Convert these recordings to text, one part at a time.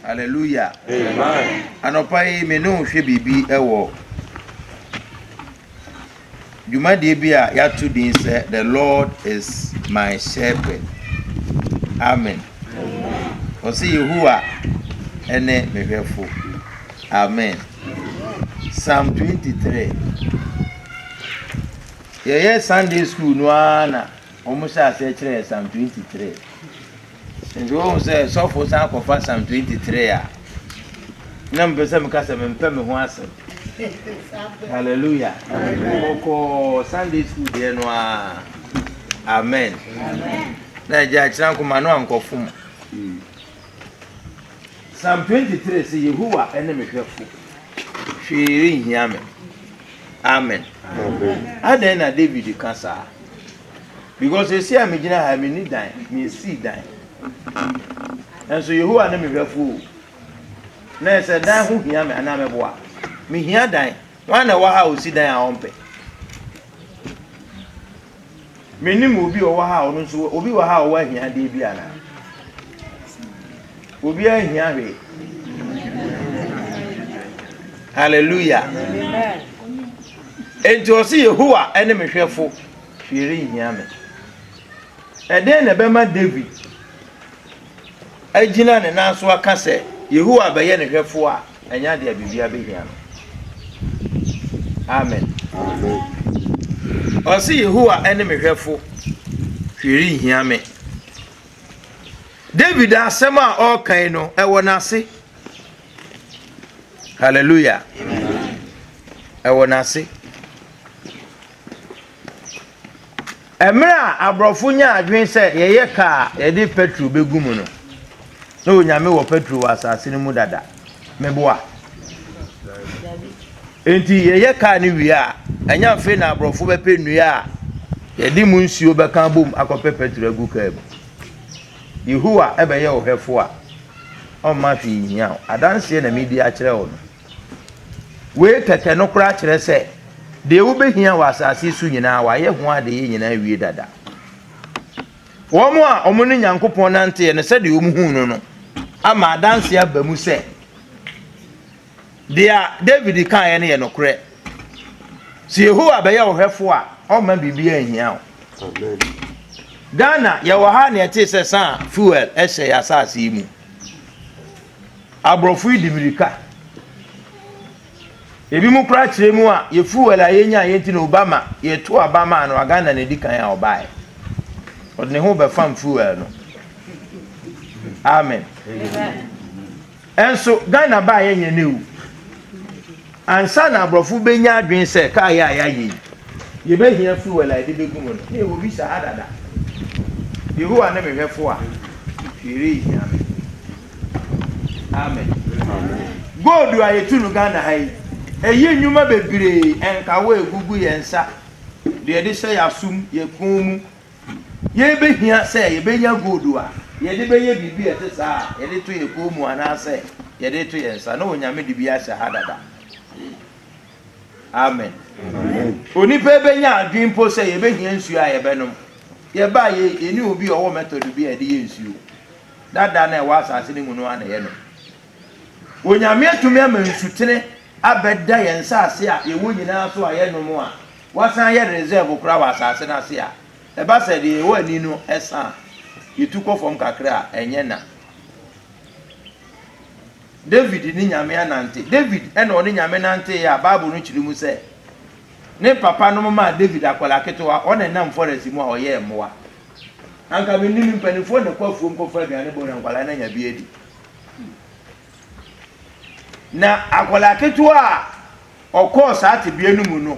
Hallelujah. Amen. Anopai me no hwe bibi ewo. Jumadi bia ya to din say the Lord is my shepherd. Amen. Amen. Osi Yehowa ene mehwefo. Amen. Psalm 23. Yeah, Sunday school no ana. Almost as say Psalm 23. And you won't say so for Psalm 23. Number 7 kasa mempɛ me ho asɛm. Hallelujah. Oko Sunday school there no. Amen. Amen. Na ja kyerɛ nkoma no ankɔfom. Psalm 23 say Yehowa ene mehwɛfo. Hwere hia me. Amen. Amen. Aden na David kasa. Because you see am gina ha me ni dan, me see dan. And so Yehowa na mehwɛfo. Na say dan ho hia me ana meboa. Me hia dan. Wan na wa ha o si dan a ompe. Me ni mo bi o wa ha o no so obi wa ha o wa hia de bi ana. Obi a hia hwe. Hallelujah. Amen. Enti o si Yehowa ene mehwɛfo. Hwere hia me. Eden na bema David. Agina ne nanso aka sɛ Yehowa bɛyɛ ne hwɛfo a anya de abibia behia no. Amen. Amen. Osi Yehowa ene mehwɛfo. Hwere hia me. David asɛm a ɔkan no ɛwɔ n'ase. Hallelujah. Amen. Ɛwɔ n'ase. Emra abrofo nya adwen sɛ yɛyɛ ka yɛde petrol begumu no. Na onyame wɔ petrol asase no mu dada. Meboa. Enti yɛyɛ ka ne wi a anya fe na abrofo bɛpɛ nnua a yɛde mu nsuo bɛka bom akɔpɛ petrol agu ka mu. Yehowa ɛbɛyɛ ohwɛfo a ɔma hwe hia. Adanse na medi a kyerɛ wo no. We keke no kora kyerɛ sɛ de wo behia wa asase su nyina wa ye ho ade ye nyina wie dada. Wo mo a omo ne Nyankopon nante ne sɛ de wo mu hu no ama adanse aba mu sɛ de a David kan ye ne ye nokore. Si Yehowa be ye ohwefo a o ma bibia ahia o. Amen. Ghana ye wo ha ne ete sɛ sa fuel ɛhyɛ ya asase mu. Abrofo idimirika ebi mu kra kyerɛ mu a ye fuel a yenya yenti no Obama ye to Obama no Ghana na di kan a obae odne ho be fam fuel no. Amen. Amen. Enso Ghana ba ye nya newu ansa na abrofo benya adwen sɛ ka ya ye ye be hia fuel a de begum no e wo bi sa adada Yehowa na mehwɛfo a hwere hia me. Amen. Amen. Gold a ye tu no Ghana ha yi eye nyuma bebre enkawo egugu yensa de de sɛ yasum ye komu ye behia sɛ ye benya gold a ye de beye bibi ete saa ye de to ye komu ana sɛ ye de to yensa na onyame de bi a shahadada. Amen. Amen. Oni pe benya adwin po sɛ ye behia nsuo a ye benom ye ba ye eni obi owo method bi a de ye nsuo dada na e wa asase ni mu no ana ye no onyame atumi ama nsutene abeda yensa ase a yewo nyina so a ye no mo a wasan ye reserve kura wa asase na ase a e ba se de yewo ani no esa yetukọ fom kakra a enye na David ni nyame anante David ena oni nyame nante ya Bible no kiri mu se ne papa no ma David akwala ketewa ona nam forest mu a oye moa anka me nim mpanifo ne kwafuom kofa aduane bo na nkwala na nya bi edi na akwala ketewa okọ saate bia no mu no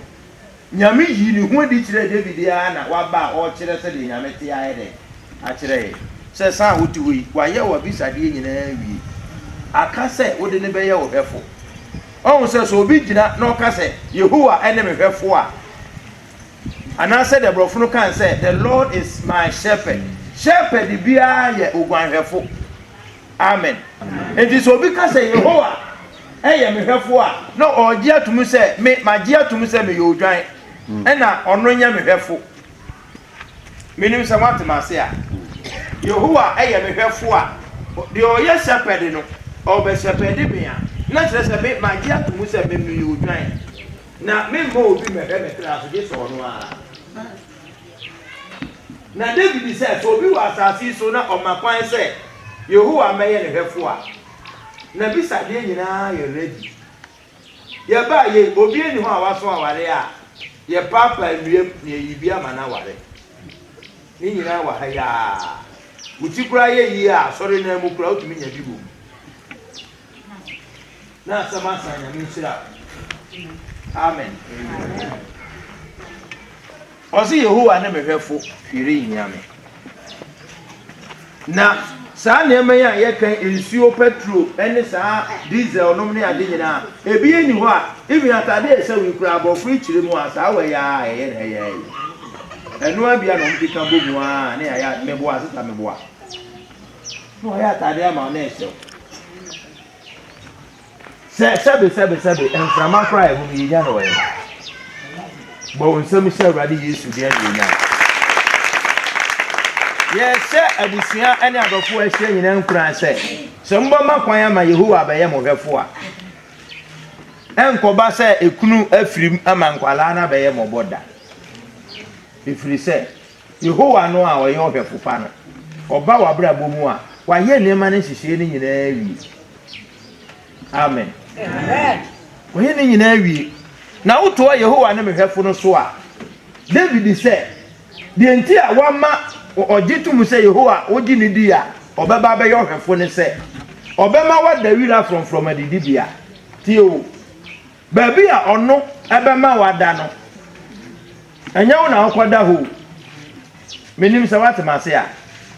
nyame yi ni ho di kire David ya na waba o kire se de nyame te ayede a kire se san woti wi wa ye wa bisade nyina wi aka se wo de ne be ye wo hwefo on se so obi gina na oka se Yehowa ene me hwefo a ana se de brofo no kan se the Lord is my shepherd. Shepherd bia ye oguan hwefo. Amen. Enti so obi ka se Yehowa eye me hwefo a no ogie atum se me magie atum se me yo odwan ena ono nya me hwefo menim se watem ase a Yehowa eye me hwefo a de oye shepherd no obesepede bia na trese me magia to mu se me nu odwan na me mo obi me be class de so no a na David said so obi wa asasi so na omakwan se Yehowa meye ne hwefo a na bisa de nyina ye ready ye ba ye obi eni ho awaso aware a ye papa nuem ne yibia mana ware ni nyina wa ha ya uti kura ye yi a sori na mu kura otumi nya bibo na sama sanya mi sira amen osi Yehowa ne mehwefo hwire nyame na saa nneema ya yekan ensuo petrol ene saa diesel nom ne ade nyina ebi eni ho a even atade ese wi kura abofo ichire mu a saa we ya eye enu abia no mpika bomu a ne ya mebo asesa mebo a no ya atade ama na ese sebe enframa kra e hu yinya no we bo nsem se Awurade Yesu de anya yes abusia ene adofo ahia nyina nkura se mbo makwan ama Yehowa abaye mo hwefo a enkoba se ekunu afirim ama nkwala na abaye mo boda ifiri se Yehowa no a oye hwefo pa no oba wabra bomu a waye nema ne hihie ne nyina wi amen waye ne nyina wi na uto Yehowa ne mehwefo no so a David se de nti a wama ojitum se Yehowa oji ni dia obeba be yo hwefo ne se obema wa Dawira from adidibia ti o baby a ono ebema wada no anya wo na akoda ho menim se watemase a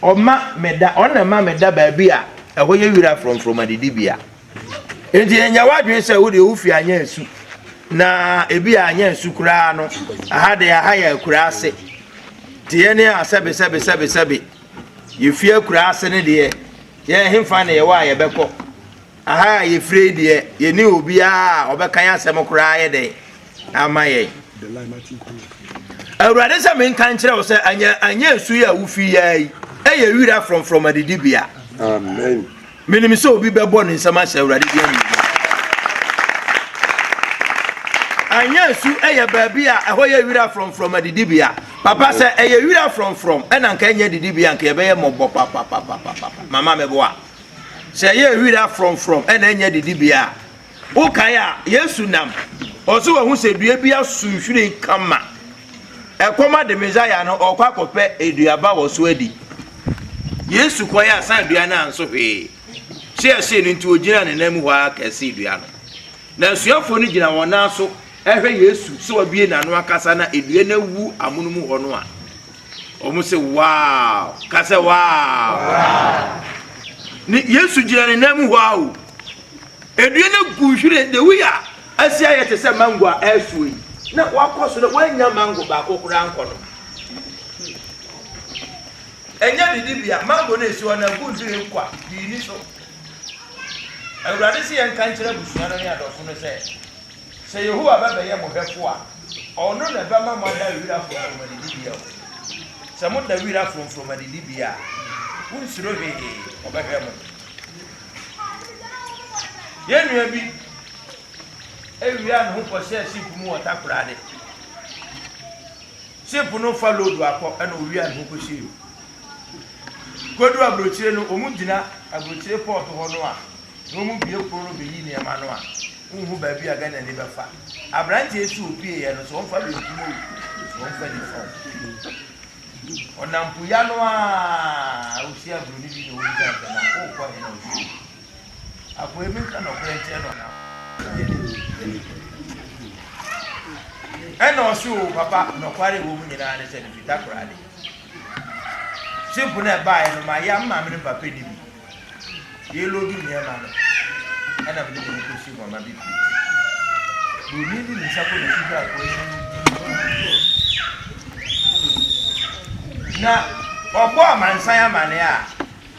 oma meda ona ma meda baby a eho ye wira from adidibia enti enya wadwe se wo de ofi anya asu na ebi anya asu kura no aha de aha ya kura ase tiene a sebe yefie kura ase ne de ye hemfa na ye wa ye beko aha ye free de ye ni obi a obekan asem kura ye de amaye Awurade se men kan kire wo se anya asu ya ufi yayi eye wira from adidibia amen menim se obi bebo ne nsama se Awurade de ami anya asu eye baby a eho ye wira from adidibia papa say eye wira from ena nka nya didibia nka ebe ye mobo papa mama mebo a say ye wira from ena nya didibia o kan a Yesu nam oso wa hu se dua bia sunhwire kama ekoma de Messiah no okwa kope eduaba wo so adi Yesu koya san dua na anso hwe se ni nti ogina ne nam hwa kase dua no na suafo ni gina wona so ehwe Yesu so wabie nanu akasa na edue na wu amunumu ho no a omo se wow kasa wow ni Yesu gina ne nam wow edue na guhwire de wi a asia ye te se mango a esuyi na wakoso na wanya mango ba kokura anko no enya didibia mango na esi ona guhwire kwa di ni so Awurade se yan kan kire busua no ya dofo no se Yehowa baba ye mo hwefo a ono na bama mo da wira from adidibia se mo da wira from adidibia unsuro he obehwe mo ye nua bi ewia no ho kose ship mu wota kurade ship no follow do akọ na owia no ho kose kodu abrochire no omugina abrochire port ho no a no mu bie poro be yi ne ma no a unhu ba bi aga na ne befa abranti esu opie ye no so onfa be kumo so onfa ni fo onampu ya no a usi abroni bi no wuta na o kwa na usi akwa emi ka no kwente no na eno osu papa no kware wo mu nyina ne se ne fita kurade simple na ba no ma ya mma me papa ni bi ye lo du ne ma no ana bi ko si mama bi bu ni ni sako ni fita ko na obo amansan amane a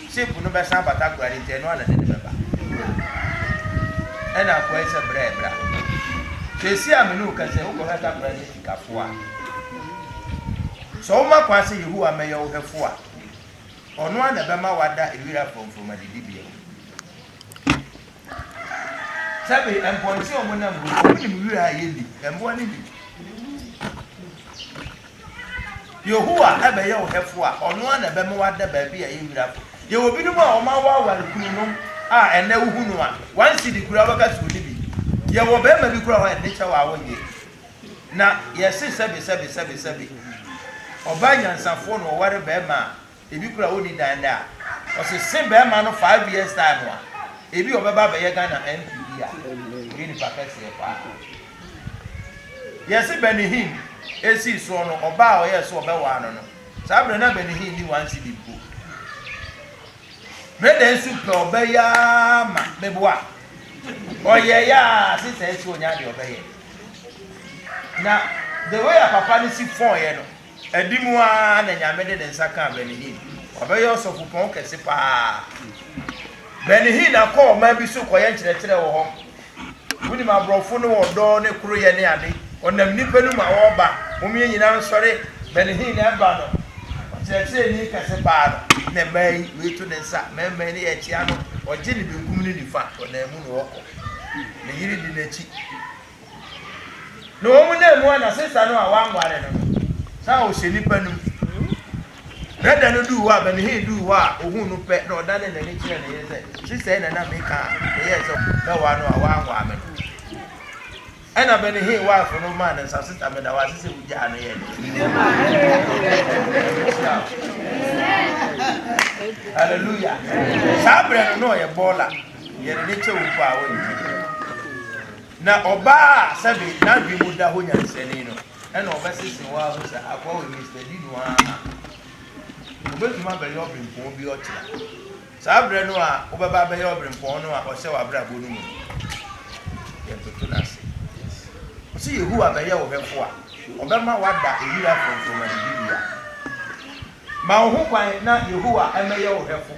simple no be san bata kurade te no ana ne beba ena ko ese bra kesi amenu ka se uko hata kurade kafo a so ma kwa se Yehowa meye wo hefo a ono ana be ma wada ewira from adidibia Sabe emponsi omuna mbu ni muwira yeli emboni bi Yehowa ebe ye ohefo a ono na be me wada ba bi a yewira ye obi no ma o ma wa ware kunu no a ene wuhu no a wan si di kura baka su di bi ye wo be ma bi kura ho ene cha wa wonye na ye se sabi oba nyansafo no ware be ma ebi kura woni danda o se be ma no 5 years time a ebi obeba be ye Ghana NPD a ni pakese e pa yes Benihin esi so no oba o yes obewa no no sabre na Benihin ni wan si dipo brede su pe obeya ma meboa oye ya si se esi onya de obeye na the way a papa ni si fon ye no edimu a na nyame de nsaka Benihin obeya osofu pon kese pa Benihin akọ ma bi so koye nkyerɛkyerɛ wo ho wuni ma brofo no wodo ne kuro ye ne ade onam nipa nu ma wo ba mumye nyina nsɔre Benihin na ba no kyerɛkyerɛ ni kase pa no ne mai wetu ne nsa mɛmɛ ne ye chia no oje ne benkum ne nifa onam mu no wokɔ ne yiri di n'achi no wo mu na mu na sesa no a wangware no sa o hye nipa nu Reda no do wa Benihin do wa ohun no pe no da ne na ni kire ne yese si se na na me ka e yese na wa no a wa ngwa me ana Benihin wa fo no ma na sa sita me da wa sise buja no ye hallelujah sabre no ye bola ye ne che wu kwa wo na oba sabi na bi mu da ho nyansani no ana oba sisi wa ho sa akwa wo Mr. Dinu a obetuma be yo brinpon bi otira sabre no a obeba be yo brinpon no a o se wa brabo no mu ye toto na se o se Yehowa be ye wo hefo a obema wada ewira from Biblia ma ho kwan na Yehowa eme ye wo hefo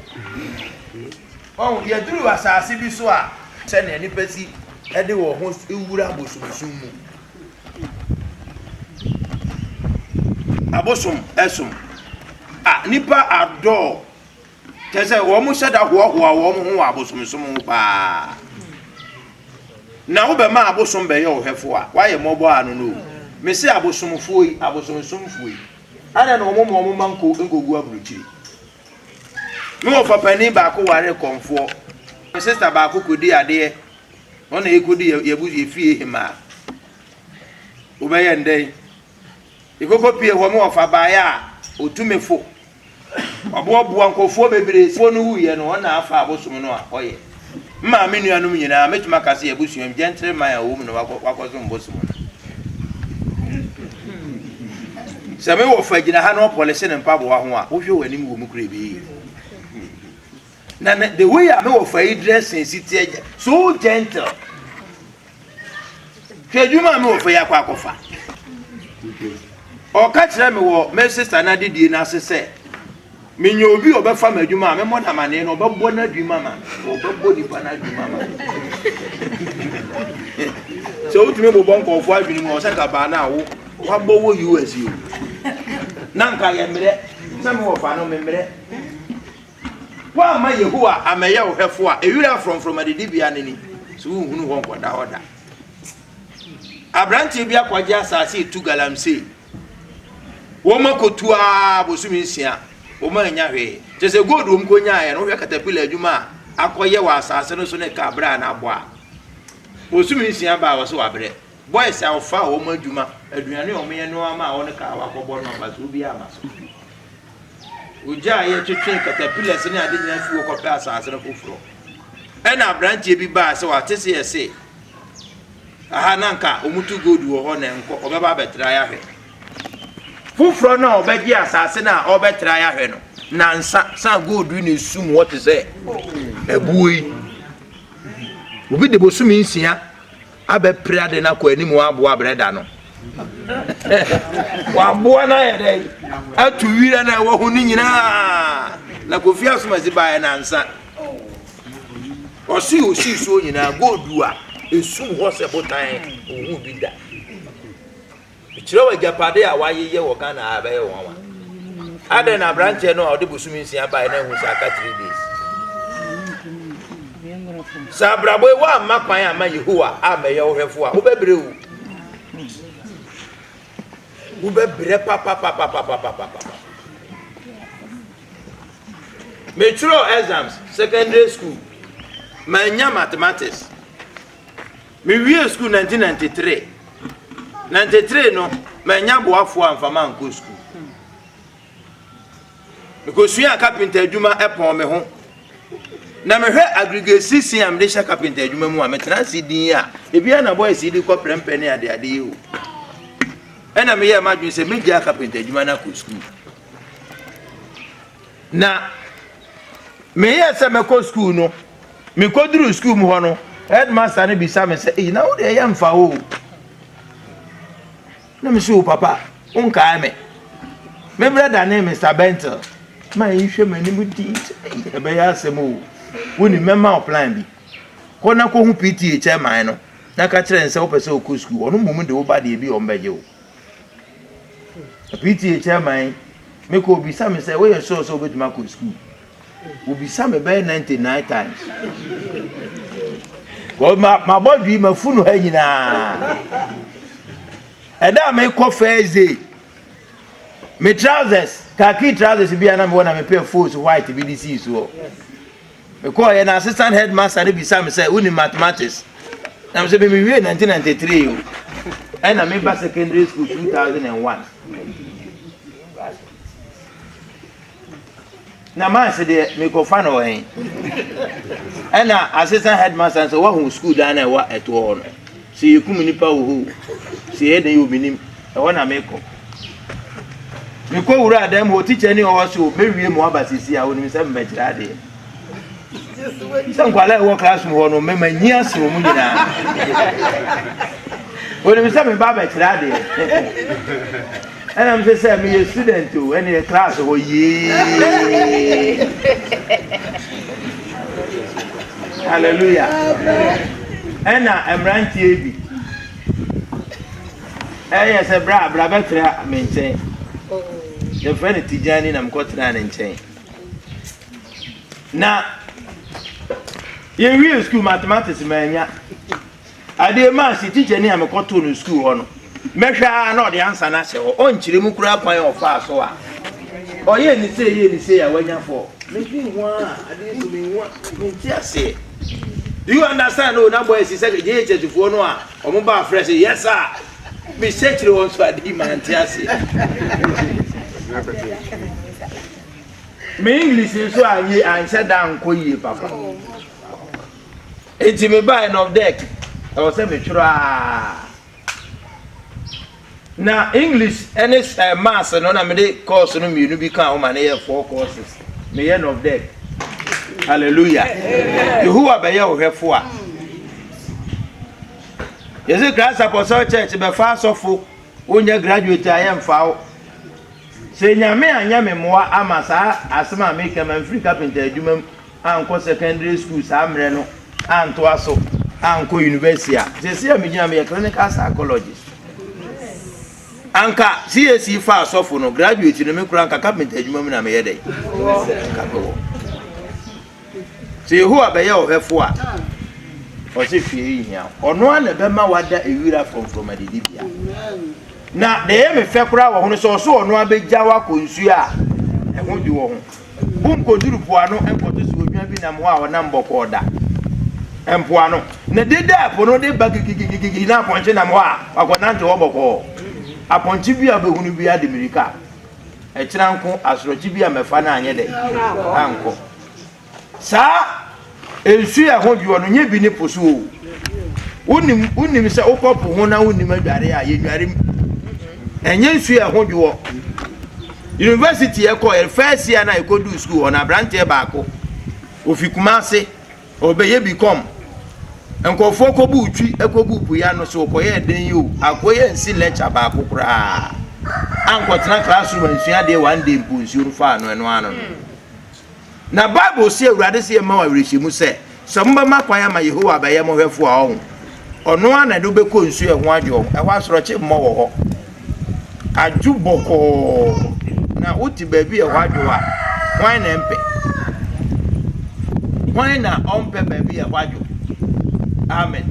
o ye duru asase bi so a se na ni pesi e de wo ho ewura bosumsum mu abosom esum nipa ado tese wo mu sheda hoahoa wo mu ho abosomsom pa na wo be ma abosom be ye ohefo a wa ye mobo anu no me se abosomfo yi abosomsomfo yi ana na wo mu manko ngogu aburuchiri me wo papani ba ko ware konfo me sister ba ko kodi ade ona ekodi ye fie hima wo be ye ndey ikoko pie wo mu ofa ba ya otumefo oboaboa nkofo bebre fo no huye no na afa abosom no a oye mma me nuanom nyina metuma kase abusuam gentleman a wo mu no wakoso mbosom se me wo fagina ha no police ne mpabo wa ho a wo hwe wani wo mu kure bi na the way a me wo fa dressing city so gentle hweduma me wo fa yakwa akofa o ka kire me wo me sister na didie na sese minye obi obefa madwuma me mo na mane no obebo na dwuma ma obebo ni pa na dwuma ma so utime bo bon ko fo adwini mo se ka ba na wo wa bo wo US yo na nka ye mre se me wo fa no me mre wa ma Yehowa ameye wo hefo a ewira from adidibia nani so hunu ho nkoda oda abranti bia kwaje asase tu galamse wo makotua bosumi nsia o ma nya hwe tese gold wo mkonya ya no hwe katapila adwuma akoye wa asase no so ne ka bra na aboa bosumi nsia ba wo so wabre boys a ofa wo ma adwuma aduane o me no ama wo ne ka wa kobọ no ba so bi ama so oja ye twetwe katapila se ne ade nyina fi wo kopɛ asase no foforo ɛna branche bi ba se wa tese yese aha nanka omutu gold wo ho ne nko obeba betra ya hwe fufro na obegi asase na obetra ya hwe no na nsa san gold ni sum what is it ebuyi obi de bosumi nsia abe pra de na ko animu aboa breda no wa aboa na ye dey atu wira na wo hu ni nyina na kofi asuma zibae na nsa osi so nyina gold a esum ho se botan ohu bi da Chirowa Japade a waye wo Ghana abaye won wa ade na branch no ode bosumi nsia ba na hu saka 3 days Sabrabo wa makwan ama Yehowa ameye ohwefo a obebre wu obebre papa metro exams secondary school manya mathematics me wie school 1993 no manya boafo amfama nko school because we are carpenter adwuma epon me ho na me hwe aggregate sisi am de sha carpenter adwuma mu a metena sidin a ebia na boy sidi ko prempene ade ye o ena me ye madwin se me dia carpenter adwuma na ko school na me ye se me ko school no me ko duru school mu ho no headmaster ne bisa me se na wo de ye mfa o na me so papa unka me brother name Mr. Bentel my hwe mani mu di e be ya asemo woni mema plan bi ko na ko hu PTA chairman no na ka kire nse wo pese o ko school ono mumu de wo ba de bi o mbeje o PTA chairman me ko bi sa me say we so obetuma ko school wo bi sa me be 99 times ko ma bodu ma funu ha nyina eda me ko first day me trousers khaki trousers bi ana me wona me pair force white BDC so me call an assistant headmaster be Sam say uni mathematics na me say me wie 1993 o and I me ba secondary school 2001 na man say de me ko fa no hen and assistant headmaster say wa hu school da na wa eto no see you come nipa wo see e den you binim e wona me ko wura adam ho teacher ni o so me wie mo abasisi a woni me say me gira de sankwala wo classroom ho no me manyi ase wo mu nyina woni me say me ba gira de and I'm say me a student to any class ho ye hallelujah and I'm rantie bi yes bra betra me nchen the friend Tijani na mkotra na nchen na ye real school mathematics manya ade ma si teacher ni amekoto no school ho no mehwa na ode answer na se ho onchire mu kura kwan ofa so a oye ni say ya wanya fo me bi nwa ade so me nwa me tiase. Do you understand? No, na boy si say JHS fo no a omo ba fresh yes sir me search the ones for the man tiase. Me English so anyi answer down ko yi papa enti me buy of deck I was say me chura na English any maths no na me dey course no me bi kan o ma na 4 courses me yen of deck hallelujah Yehowa be ye ohwefo a yesi Christ Apostle Church be fa sofo onya graduate ayem fa se nyame anyame moa amasa asema make man free carpenter adwuma anko secondary school samre no anto aso anko university se se me nyame clinical psychologist anka CSE fa sofo no graduate no me kura anka carpenter adwuma na me yede se Yehowa be ye ohwefo a o se fie hia ono ana be ma wada ewira from adidibia na de me fe kura wo hono so ono abegya wa konsu a ehun di wo ho bum koduru poano enkoto so odwan bi na mo a wona mboko da empoano na dede apono de bagigigigi na ponche na mo a akonante wo boko aponche bi abehunu bi ademirika e kira nko asorochi bi amefa na anye de anko sa ensu ya ho di ono nye bi ni poso unim se okopo ho na unim adware a ye dware enye nsu ya ho dwo university e ko first year na e ko do school on abrante baako ofikumase obeye become enkofo ko bu utwi e ko bu pu ya no so ko ye den yo akoye nsi lecture baako kura ankotena classroom nsu ya de one day mpu nsu rufa no eno ano na Bible say Awurade say ma wa werehemu se so mba makwan ama Yehowa ba ye mo hwefo a ho ono ana do be ko nsu e ho adwo e ho asoroche mo wo ho ajuboko na uti baby e ho adwo a wan na mpe Why na ompe baby a wadwo? Amen.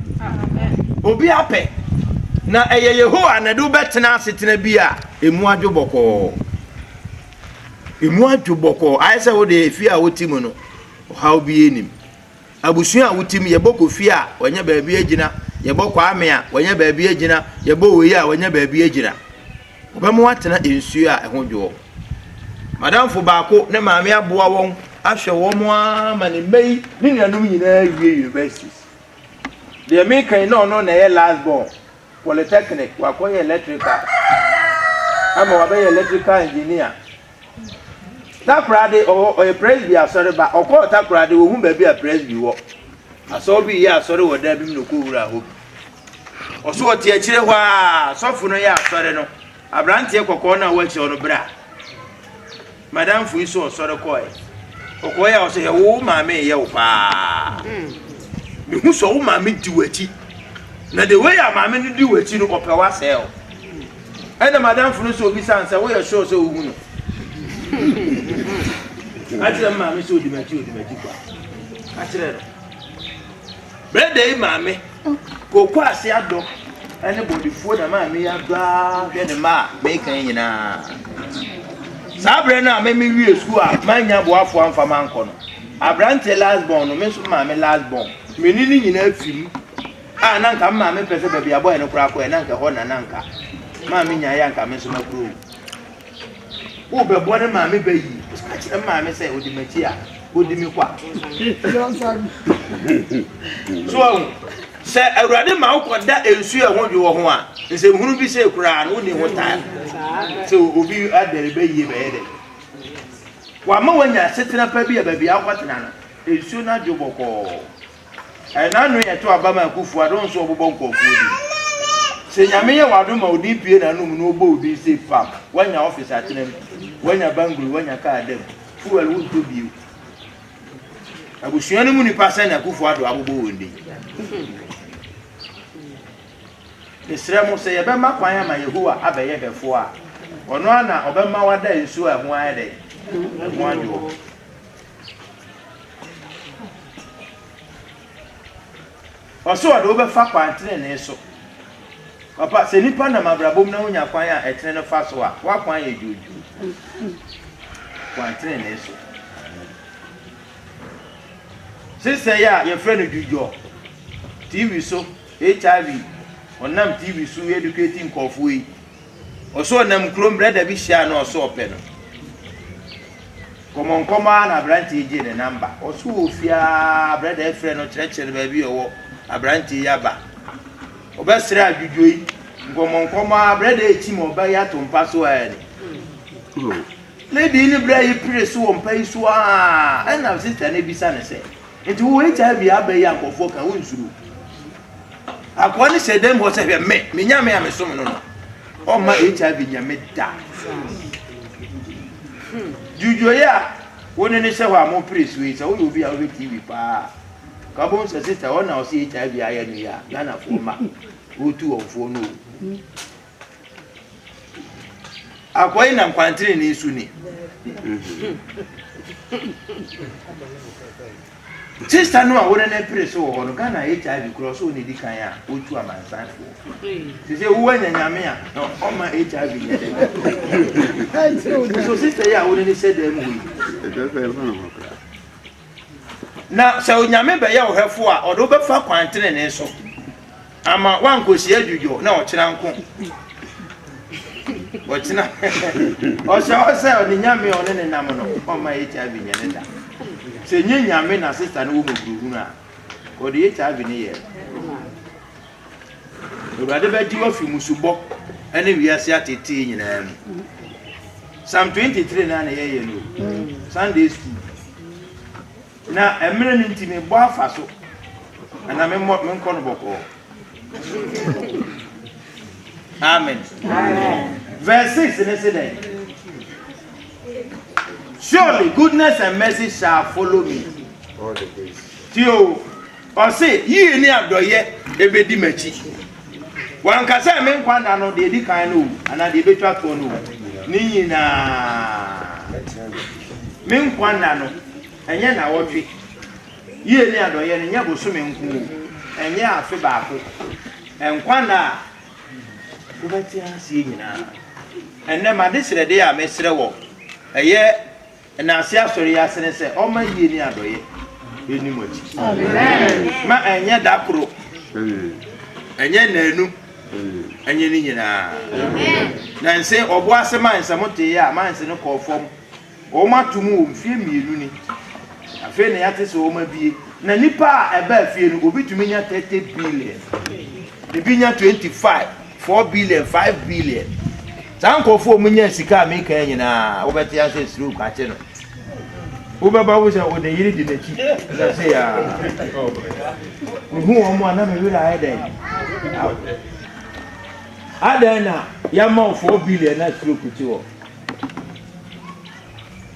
Obi ape. Na eye Yehowa na do betena asetena bi a emu adwo boko. Emu adwo boko. Aye se wo de fi a wotimu no. How bi enim. Abusuan a wotim ye boko fi a wanya baby agina, ye boko ame a wanya baby agina, ye bo we a wanya baby agina. Obemu atena ensuo a eho dwo. Madam fo baako ne maame aboa won ahwe wo mo ama ne mei ne nuanum nyina wie universities. The American no na ye last born polytechnic wakoye electrical. Ama wabe electrical engineer. Takrade o presby asore ba okọ takrade wo hu ba bi a presby wo. Aso bi ye asore wo da bi no ko wura ho. Oso ote akire hɔ a sɔfo no ye asore no. Abrante kokɔ na wachi ono bra. Madam fu iso osore ko e. Okɔ ya oso ye wo maame ye wo pa. Me hu so wo maame di wachi. Na the way a maame no di wachi no opɛ wa sɛ o. Ɛna madam fu no so obi san sɛ wo ye sure so wo hu no. Atire maame so odi machi kwa. Atire no. Brede maame kokɔ ase ado ene bodifo na maame ya gba hwe ne ma me kan nyina. Sabre na me wie school a manya boafo amfa manko no. Abrante last born no me so maame last born. Me ni nyina afim. Ah nanka maame pese ba bia boy no kura ko e nanka ho na nanka. Maame nya ya nka me so makro. Wo be bo ne maame ba yi. Akire maame say odi machi a odi mi kwa. So se awurade ma ukoda ensu e ho dwo ho a nse hunu bi se kura no ni ho ta. So obi adere be yi be yede. Wa ma wanya setena pa bi a ba bi akwatena no. Ensu na dwo boko. Na no ye to abama akufu adon so obobon kofu di. Se nyame ye wado ma odi pie na num no obo obi se farm. Wanya office atenem. Wanya bangulu wanya ka adem. Fuel wo to biu. Abusuanu mu ni pasa na akufu ado abobo wondi. Esremo se ye be ma kwan ama Yehowa abeye hefo a. Ono ana obema wada ensu a ho ayede. Ho adwo. Oso ado be fa kwantene ne so. Papa se nipa na mabrabom na wonya kwan a etene no fa so a wa kwan ye juju. Kwantene ne so. Sister ya your friend juju. TV so HIV onam TV so educating kofu yi. Oso nam krom brother bi share na oso ope no. Komonkoma na branti je ne number. Oso ofia brother friend no chere ba bi owo. Abranti yaba obesre adwudwoi ngomonkoma brede echi mo ba ya to mpa so a ni lady ni bra yi press wo mpa iso a na sister na bisa ne se enti wo HIV abayi akofo kan wo nsuru akwani se dem ho se me nyame ya me so no no o ma HIV nyame da dwudwoi a woni ne se ho amo press we se wo obi a wo TV pa Kabon se sister ona o si HIV aya nu ya Ghana fo ma otu onfo no akwai na kwantire ni su ni sister no a wona na press wo no Ghana HIV cross o ni di kan ya otu amansan fo se wo nyanyame a no o ma HIV ya so sister ya wona ni se dem wi na se onyame be ya ohefo a odo be fa kwantene ne so ama wankosi adwudwo na okira nko okina o se onyame one ne nam no o ma HIV nyane da se nyame na sister no wo moguru na o de HIV ne ye urade be di ofi musubo ene wiase atete nyina mu Psalm 23 na na ye no Sunday school na emre ni ntimi bo afaso ana me nko no boko amen verse 6 ne say that surely goodness and mercy shall follow me all the days tio o say yi ni adoye ebedi machi wan ka say me nkwa na no de di kan no ana de betwa to no ni nyina me nkwa na no enye na wotwe ye ni adoye ni nya bosome nku enye afe baako enkwa na ubati asie nyina enne ma de srede a mesre wo eye na asia asori ya sene se o ma ye ni adoye eni mochi amen ma enye dakro enye nanu enye ni nyina amen na nse obo asema nsamote ya ma nse no kofom o ma tumu o mfie mienu ni afi ne yate se o ma bie na nipa ebe afie no obi tumi nya 30 billion ebi nya 25 4 billion 5 billion sankofo mu nya sika ameka nyina wo beti ase suru kwa che no wo baba wo se o de yiri di nachi na se ya hu o mu ana me wira aiden adena ya ma 4 billion na suru kuti wo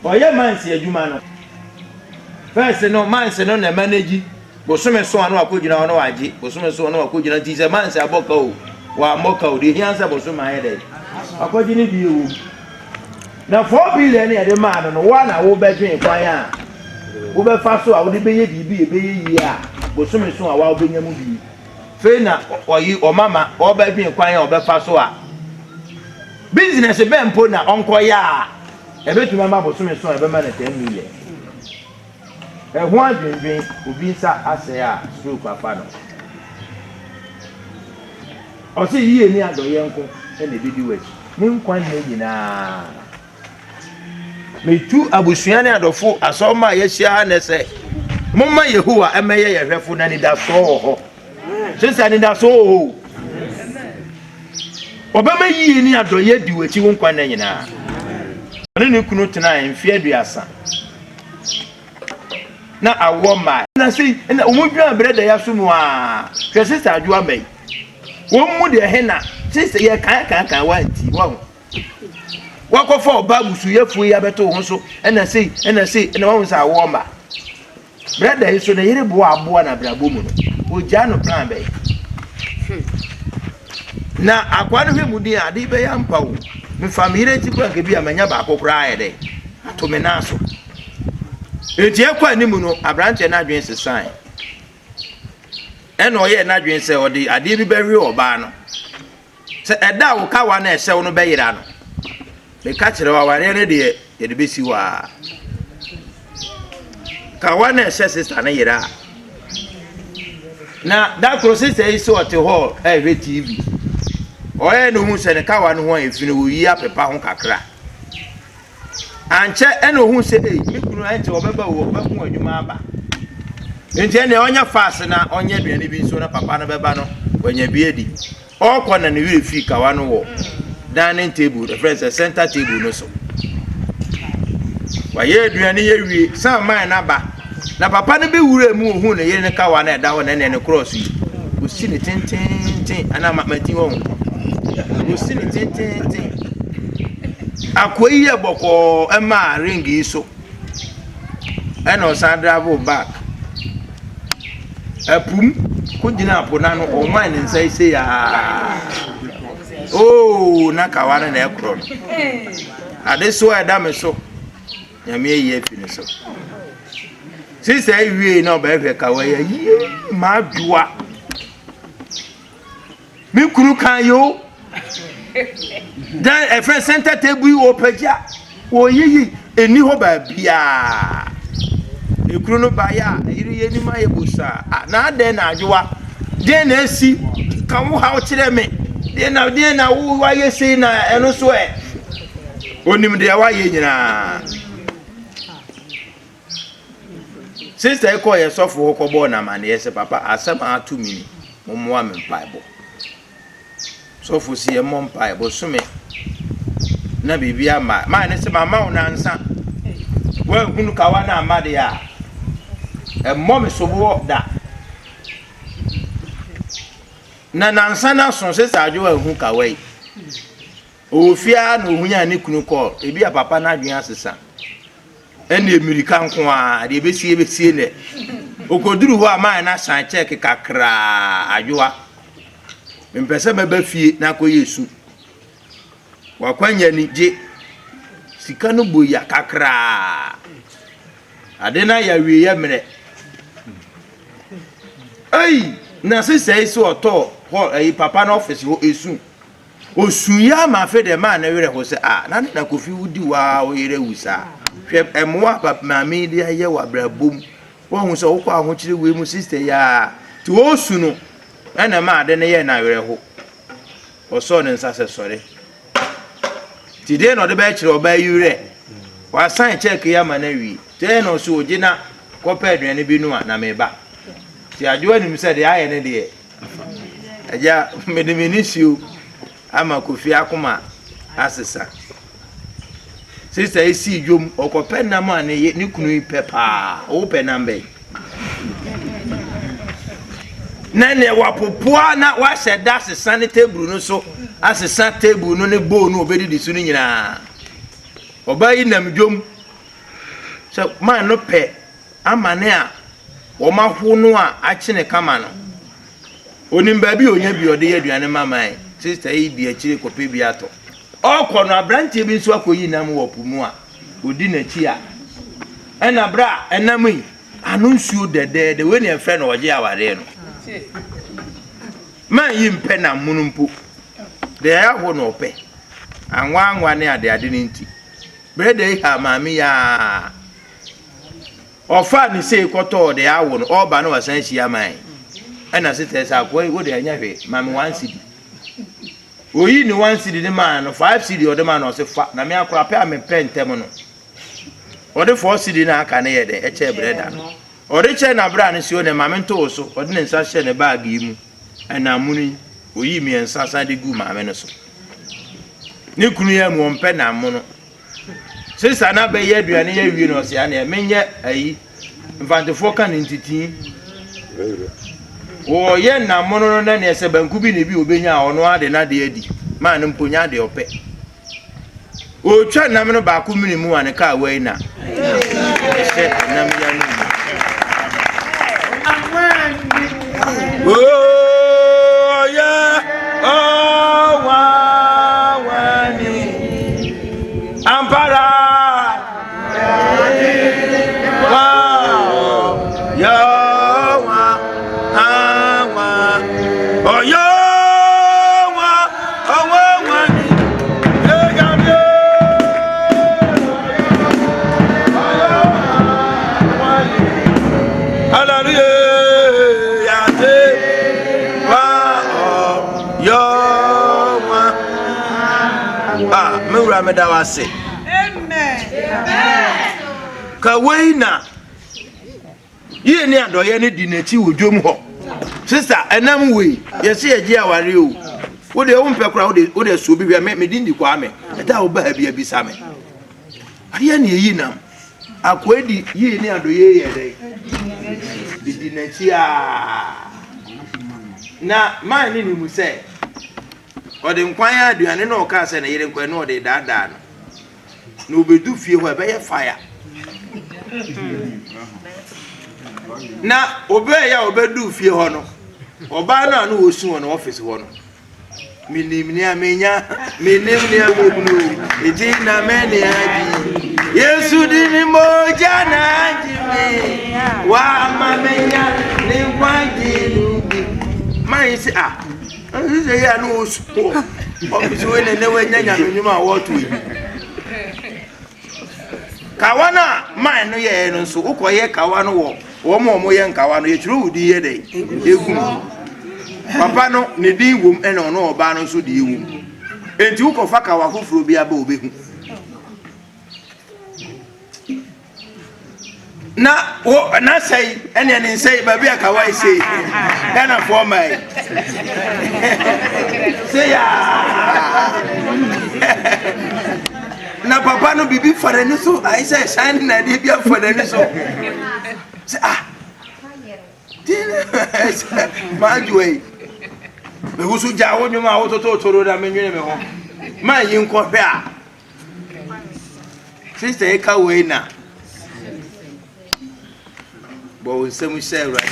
oye mansi adwuma no first no mansi no na manage bosome so anu akogina ono waje bosome so ono akogina ti se mansi aboka o wa moka o de hiansa bosome ayede akogini bi ewu na 4 billion ya de man no wa na wo bedwen kwan a wo be fa so a wo de beye bibi ebeye yi a bosome so a wa obenya mu bi fe na oyi o mama o bedwen kwan a o be fa so a business be mpo na onko ya ebetuma ma bosome so e be ma na 10 million ho adwendwen obi nsa ase a stroke afa no o se yiye ni adoye nko e na bidi wachi ni nkwan na nyina metu abusuane adofo asoma yehia na se momma Yehowa emeye yehwefo na ni da so ho sesa ni da so ho obama yiye ni adoye di wachi nkwan na nyina ane ne kunu tena mfie aduasa na awoma na sei na omudwan breda ya so mu a hwe sister adwa mai wo mu de he na sister ye kan wanti wo wakofo obabusu yefu ya beto ho so na sei na wo nsa awoma breda yi so na yire bo abo na brabo mu no oja no plan bai na akwa no hwe mu di ade be ya mpa wo me famire ti kwa ke bi amanya ba akokora ayede to me na so enti ekwa animu no abrante na adwen sesan eno ye na adwen se odi ade bi behwe oba no se eda wo ka wa na ehye no beyira no me ka kire wa ware ne de ye de besi wa ka wa na ehye sister na yira na da kro sister yi so oti hall ehwe TV oye no hu se ne ka wa no ho efini wo yi apepa ho kakra anche eno hu se mikunu anche obeba wo hu adwuma aba enti ene onya fast na onya aduane bi so na papa no beba no wanya biedi okọ na ne we fi kawa no wo dining table the friends center table no so wa ye aduane ye wie sam man na ba na papa no be wura mu hu ne ye ne kawa na eda ho na ne cross yi o si ne tintin ana mati wo o si ne tintin akoyi ye boko ema ring iso eno sandravo back apum kujina apona no o man nsa ise ya oh na kawana na ekro no ade so eda me so nyame ye fi ne so sise wie na oba hwe kawa ya yi ma dua mi kuru kan yo dan a friend center table wo pagia wo yiyi eni ho ba bia ekuru no ba ya yiri ye ni ma ye busa na ade na adwa de na esi kan wo ha o kire me de na wo wa ye sei na eno so e onim de wa ye nyina sister e ko ye sofo ko bo na ma na ye se papa asema atumi mo mo am mpaibo so for see a mom pie bosume na bibia ma ne se mama una nsa we hunu kawa na amade ya e mom so bo da na nansa na so se sajo we hu kawai ofia na ohunya ne kunu ko ebia papa na adwen asesa ene emirika nko a de besie ne okoduru ho ama na san check kakra adwoa mpese beba fie na ko yesu wakwanya ni je sika no boya kakra ade na ya wie ya mere Hey, na say so to papa no office ho esu. Osuya ma fe de man na were ho say na na Kofi wudi wa o yere wusa. Hwe emwa papa ma me de aye wa brabom. Wo hu so wo kwa ho kire we mu sister ya. Ti wo su no. Na ma de ne ye na were ho. Oso ne nsa se sore. Ti de no de ba kire oba yure. Wa sign check ya ma na wi. Te no so ogina kopa aduane bi no na me ba. Ti adwo anim se de aye ne de. Aja me de minisio ama Kofi akoma asesa. Sister isi dwom okope na ma ne ni kunu pepa o pe nambe. Na ne wapopoa na wa sheda asesa ne table no so asesa table no ne bowl no obedi su ni nyina. Oba yi nam dwom. So man no pe amane a wo mahwo no a achi ne kama no. Onim ba bi onya bi ode aduane mamai. Sister yi di akire kope bi ato. Okọ no abrantie bi nso akoyi nam wo pumu a odi na chi a. Ena bra enam yi anu nsuo dede we ne efre no oje aware no. Man yi mpe na munumpu. De ya ho no pe. Anwa ne ade ni nti. Brede yi ha maami ya. Ofa ni sei koto de ya wo no oba no wasan hia man. Ena sister sa ko wo de anya hwe maami 1 cedi. Oyi ni 1 cedi ni man no 5 cedi o de man no se fa na me akora pe a me pentem no. O de 4 cedi na aka ne ye de e che breda no. O de che na bra ne si o ne maami nto so o de ne nsa hye ne bag yi mu. Ena muni oyi mi ensa sa de gu maami no so. Ni kunu ya mu ompe na mu no. Sister na be ye aduane ye wi no se ya na menye ayi mfantefo ka ne ntiti. O ye na mono no na ne se banku bi ne bi obenya ono ade na de adi ma ne mponya de ope o twa na me no ba ku minimu ane ka wai na se na me ya no o ya o wa ni ampara Medawase. Amen. Ka weina. Ye ni adoye ni di nachi wodwom ho. Sister, enam we. Yesi eje aware o. Wo de wo mpekura wo de so bi hwe me din di kwa me. Eta wo ba ha bia bi sa me. Ade na eyi nam. Akwedi ye ni adoye ye de. Di nachi a. Na man ni mu se ode nkwan ya aduane na oka se na yire nkwan na ode daadaa no na obedu fie ho ebe ye fire na obe ya obedu fie ho no oba na no osu no office ho no minim ni amenya minim ni amebunu eti na meni aji Yesu di ni moja na ajimi wa amenya ni nkwanji nubi mai si Nze ya no osu. Obisi we ne we nyanya nyuma wotu yi. Kawana man no ye no so ukoye kawa no wo mo ye nkawa no ye churu udi ye dey. Egum. Papa no ne din wom ene ono oba no so di wom. Enti ukofa kawa fufuro bia ba obehu. Na say ene ne say ba bia kawa say. Kana for mai. Say ya. Na papa no bibi fare ni so I say shine na dey bia fare ni so. Say Ma juwe. Me husu jawo nyuma wo to toro da menwene me ho. Ma yin ko hwe a. Sister e ka we na. Bo nsemu share right.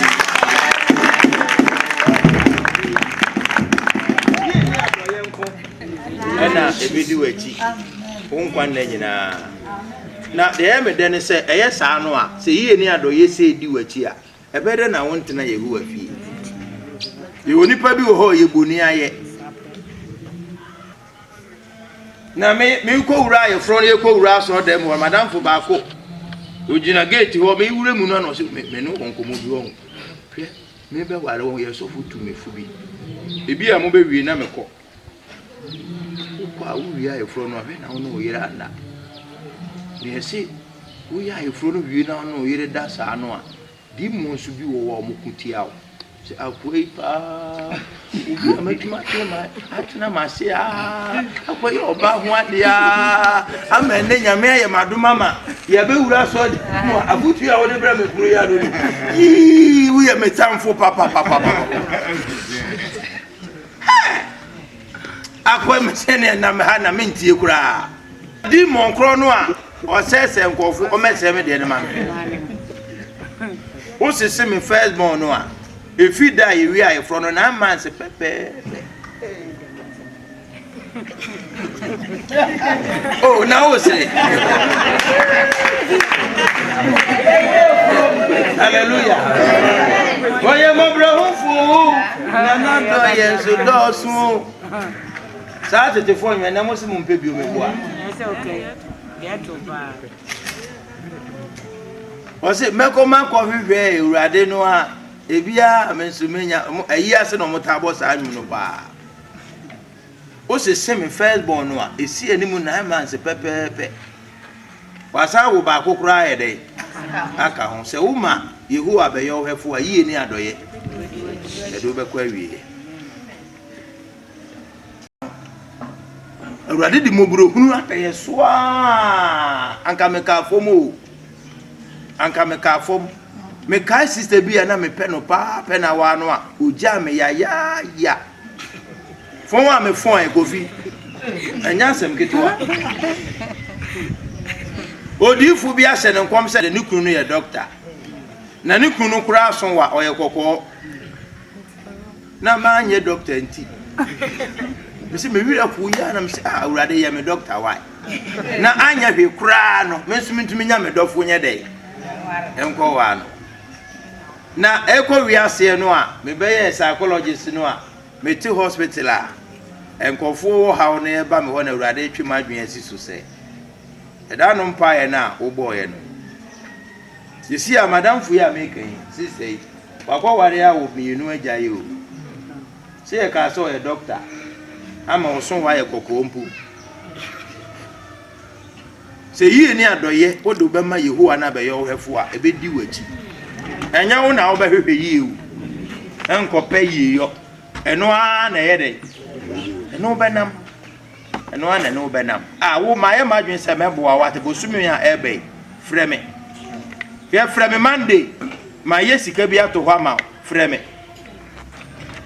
Ana ebidi wachi. Wonkwan na nyina. Na de me de ne se eye saa no a se yiye ni adoye se di wachi a. Ebede na wonte na Yehowa fie. Ye onipa bi wo ho ye boni aye. Na me ko wura ye fro ye ko wura so dem wo madam fo ba ko. Ojina gate ho me wura mu no no so me no konkomo bi ho. Hwe me be ware wo ye so futu me fu bi. Ebi a mo be wi na me ko. Kwa wi ya ye fro no abe na wo no yira na. Me se wo ya ye fro no wi na no yire da sa no a. Di mo so bi wo mo kutia wo. Se akoi pa ubi amatuma tema atuna mase akoi oba ho ade amene nyame aye madoma ma ye be wura so de mo abutu a wo de bra me kuro ya do yi wo ye metamfo papa akoi mese na me ha na mentie kura di mo nkro no a o sese nkofo o mese me de ne ma o sese me first born no a if you die, we are from an man's pepe. Oh, now say hallelujah. Why am I brown fool? Nana, yes, so does Saturday for me, and I must pay you. It's okay. Get to buy. Was it Meko Manko Vive, Radenoa? Ebia amensumenya ayi ase no motabo sa anwu no ba o se semi first born no a esi animu 9 months pepepe wasa wo ba kokura ayede aka ho se wuma Yehowa be yo hefo ayi ni adoye edo be kwa wie awurade di moburo hunu ataye so anka meka fomo anka meka fom me kai sister bi na me peno pa pena wa no a oja me ya fon wa me fon e kofi anya sem ketewa odifu bi ase ne nkom se ne kunu no ye doctor na ne kunu kura so wa oye kokko na ma nye doctor nti bisi me wira ku nya na me se awurade ye me doctor why na anya hwe kura no me so ntumi nya me dofo nya dey enko wa no na eko wiase no a me be ye psychologist no a me ti hospital a enkofo ha no e ba me ho na awurade atwi madwen asiso se eda no mpa ye na wo boye no sisi a madam fu ya me kan sisi wakọ ware a wo mienu ajaye o se ye ka so ye doctor ama wo so wa ye kokompu se yi ni adoye wodo be ma Yehowa na be ye wo hefo a ebe di wachi enya wo na wo be hwehwe yi o enkope yi yo eno a na ye de eno be nam eno a na no be nam wo ma ye madwen se mebo a wate bosumi a ebe freme ye freme Monday ma ye sika bi ato ho ama freme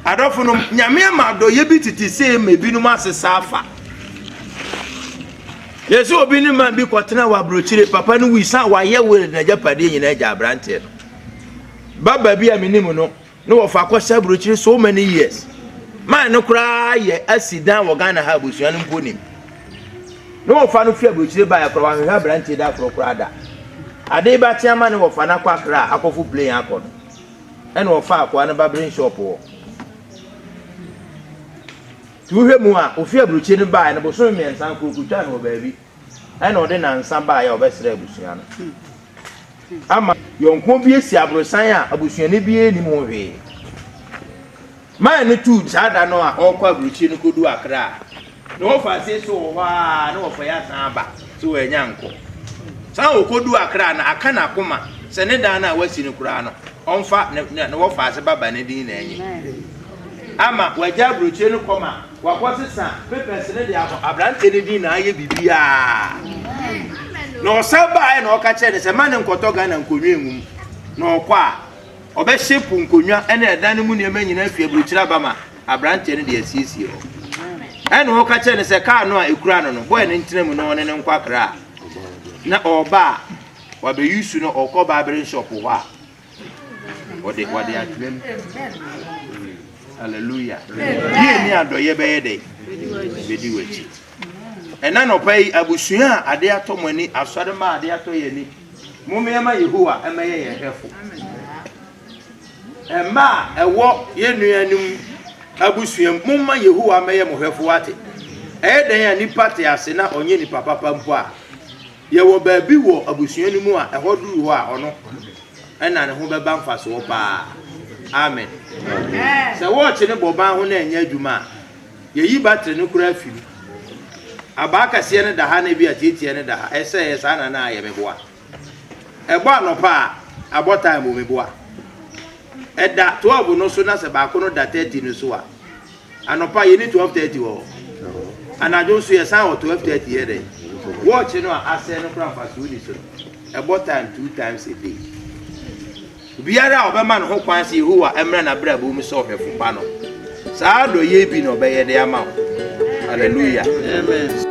adofo no nyame ma adoye bi titi se me bi no ma sesa afa yesu obi ni man bi kwotena wa brochire papa no wisa wa ye we na japade nyina aja abrante no baba bi amenimu no wo fa kwasa brochire so many years man no kra ye asidan wo Ghana ha bosuan no mponim no wo fa no fi brochire ba ya kra wa hwe abrante da kra da ade ba tiama no wo fa na kwa kra akofu play akono ene wo fa akwa na babrin shop wo tuhwe mu a ofi abruchi ne bae ne boso miensan kurukutwa no baabi ene ode na nsan bae obesere abusua no ama yonko bi esi abrosan a abusua ne bi eni mu hwe man ne tu sada no a okwa abruchi ne kodu akra no fa se so ho a no fa ya san ba so enya nko san okodu akra na aka na koma se ne dan na wasi ne kura no onfa ne wo fa se baba ne din na enyi ama waja broche no koma wakwosesa papers ne de abrante ne din na aye bibia no saba na oka che ne se man nkoto Ghana nkonwa engum no kwa obe shepu nkonwa ene edan mu ne manyina afia brochira bama abrante ne de asiesie ho ene oka che ne se ka no a ekura no boy ne ntinam no ne nkwakra na oba wabe yusu no okoba abere shop ho a wode atwem hallelujah ye ni adoye be ye de bedi wachi ena no pai abusua ade atomani asore ma ade atoye ni mumema Yehowa emaye ye hefo Emma ewo ye nuanum abusuam mumma Yehowa meye mohwefo ate den ya nipa te ase na onye nipa papa mpo a ye wo baabi wo abusuanu mu a ehoduru ho a ono ena ne ho beba mfaso pa amen se wo che ne boban ho na enya adwuma ye yi battery ne kura afi abaka se ne da ha na bi atietie ne da ha ese ye sa na aye meboa ebo anopa a abota mo meboa eda 12 no so na se ba ko no da 30 no so a anopa ye ni 12:30 wo anajo so ye san o 12:30 ye dey watch no ase no kura fa so ni so about time 2 times a day biara obema no ho kwan se Yehowa emra na bra bo mu so hwefo pa no saa do ye bi no be ye de ama hallelujah amen